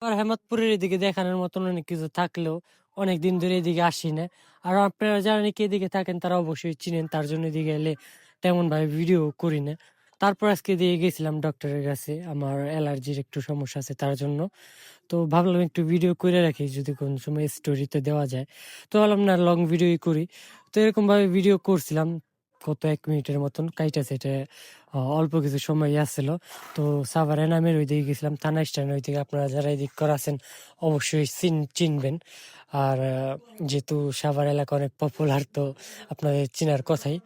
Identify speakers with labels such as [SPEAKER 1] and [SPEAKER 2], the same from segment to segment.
[SPEAKER 1] আর হেমাদপুরের এদিকে দেখানোর মতন অনেক কিছু থাকলেও অনেকদিন ধরে এদিকে আসি না। আর আপনারা যারা নাকি এদিকে থাকেন তারা অবশ্যই চিনেন, তার জন্য এদিকে এলে তেমন ভাবে ভিডিও করি না। তারপর আজকে দিয়ে গেছিলাম ডক্টরের কাছে, আমার অ্যালার্জির একটু সমস্যা আছে তার জন্য। তো ভাবলাম একটু ভিডিও করে রাখি, যদি কোন সময় স্টোরিতে দেওয়া যায়। তো ভাবলাম না, লং ভিডিওই করি। তো এরকম ভাবে ভিডিও করছিলাম কত 1 মিনিটের মতন কাইটা সেটা অল্প কিছু সময় আসছিল। তো সাভারে নামের ওই দিকে গেছিলাম, থানা স্ট্যান্ড ওই দিকে। আপনারা যারা এদিক করে আছেন অবশ্যই চিনবেন। আর যেহেতু সাভার এলাকা অনেক পপুলার, তো আপনাদের চেনার কথাই।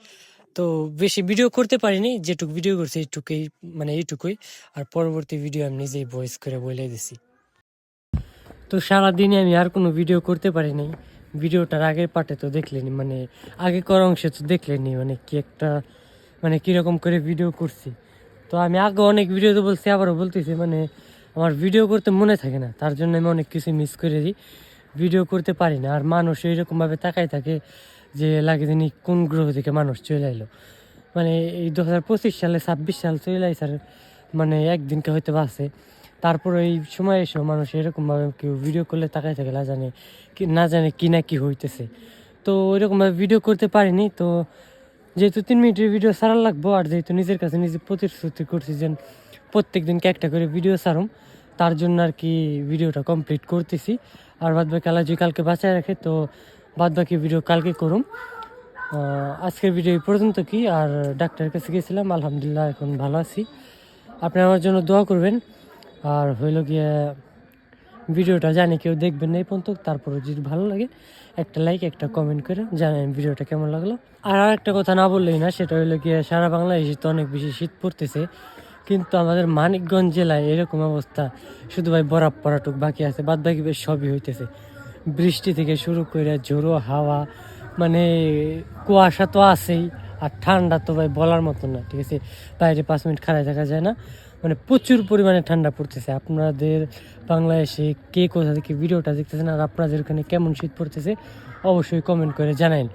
[SPEAKER 1] তো বেশি ভিডিও করতে পারিনি, যেটুকু ভিডিও করছি এইটুকুই, মানে এইটুকুই। আর পরবর্তী ভিডিও আমি নিজেই ভয়েস করে বলে দিছি। তো সারাদিনে আমি আর কোনো ভিডিও করতে পারি নাই। ভিডিওটার আগের পার্টে তো দেখলেনি, মানে আগে করা অংশে তো দেখলেনি, মানে কি একটা, মানে কিরকম করে ভিডিও করছি। তো আমি আগে অনেক ভিডিওতে বলছি, আবারও বলতেছি, মানে আমার ভিডিও করতে মনে থাকে না, তার জন্য আমি অনেক কিছু মিস করে দিই, ভিডিও করতে পারি না। আর মানুষ এইরকমভাবে তাকাই থাকে যে লাগে যিনি কোন গ্রহ থেকে মানুষ চলে এলো। মানে এই 2025 সালে 26 সাল চলে আইসার, মানে একদিনকে হয়তো বাসে। তারপর এই সময় এসেও মানুষ এরকমভাবে কেউ ভিডিও করলে তাকাই থাকে, না জানে কি না কি হইতেছে। তো ওইরকমভাবে ভিডিও করতে পারিনি। তো যেহেতু 3 মিনিটের ভিডিও ছাড়া লাগবো, আর যেহেতু নিজের কাছে নিজে প্রতিশ্রুতি করছি যে প্রত্যেক দিনকে একটা করে ভিডিও ছাড়ুম, তার জন্য আর কি ভিডিওটা কমপ্লিট করতেছি। আর বাদ বাকি আল্লাহ যদি কালকে বাঁচায় রাখে, তো বাদ বাকি ভিডিও কালকে করুম। আজকের ভিডিও এই পর্যন্ত কি। আর ডাক্তারের কাছে গেছিলাম, আলহামদুলিল্লাহ এখন ভালো আছি। আপনি আমার জন্য দোয়া করবেন। আর হইল গিয়ে ভিডিওটা জানি কেউ দেখবেন না এই পর্যন্ত, তারপরে যদি ভালো লাগে একটা লাইক একটা কমেন্ট করে জানেন ভিডিওটা কেমন লাগলো। আর একটা কথা না বললেই না, সেটা হইলো গিয়ে সারা বাংলাদেশে তো অনেক বেশি শীত পড়তেছে, কিন্তু আমাদের মানিকগঞ্জ জেলায় এরকম অবস্থা, শুধু ভাই বরফ পড়াটুক বাকি আছে, বাদ বাকি বেশ সবই হইতেছে। বৃষ্টি থেকে শুরু করে ঝোড়ো হাওয়া, মানে কুয়াশা তো আছেই। আর ঠান্ডা তো ভাই বলার মতন না, ঠিক আছে, বাইরে 5 মিনিট খাড়ায় থাকা যায় না। মানে প্রচুর পরিমাণে ঠান্ডা পড়তেছে। আপনাদের বাংলাদেশে কে কোথা থেকে ভিডিওটা দেখতেছেন, আর আপনাদের ওখানে কেমন শীত পড়তেছে অবশ্যই কমেন্ট করে জানাইন।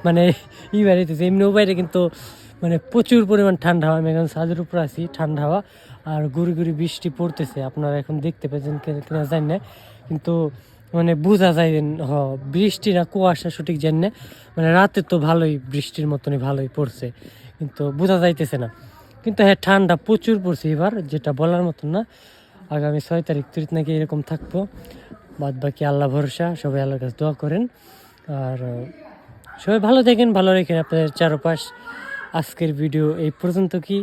[SPEAKER 1] মানে ই বাইরেতেছে এমনিও বাইরে, কিন্তু মানে প্রচুর পরিমাণ ঠান্ডা হাওয়া। আমি এখন ছাদের উপর আছি, ঠান্ডা হাওয়া আর গুড়ি গুড়ি বৃষ্টি পড়তেছে। আপনারা এখন দেখতে পেয়েছেন কিনা জানি না, কিন্তু মানে বোঝা যায় বৃষ্টি না কুয়াশা সঠিক জানি না। মানে রাতে তো ভালোই বৃষ্টির মতনই ভালোই পড়ছে, কিন্তু বোঝা যাইতেছে না। কিন্তু হ্যাঁ, ঠান্ডা প্রচুর পড়ছে এবার, যেটা বলার মতন না। আগামী 6 তারিখ নাকি এরকম থাকবো। বাদ বাকি আল্লাহ ভরসা, সবাই আল্লাহর কাছে দোয়া করেন। আর সবাই ভালো থাকেন, ভালো রেখেন আপনাদের চারপাশ। আজকের ভিডিও এই পর্যন্ত কি।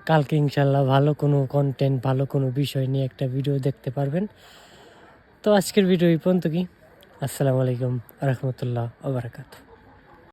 [SPEAKER 1] কালকে ইনশাল্লাহ ভালো কোনো কন্টেন্ট, ভালো কোনো বিষয় নিয়ে একটা ভিডিও দেখতে পারবেন। তো আজকের ভিডিও এই পর্যন্ত কি। আসসালামু আলাইকুম রহমতুল্লাহ ওয়া বারাকাতুহু।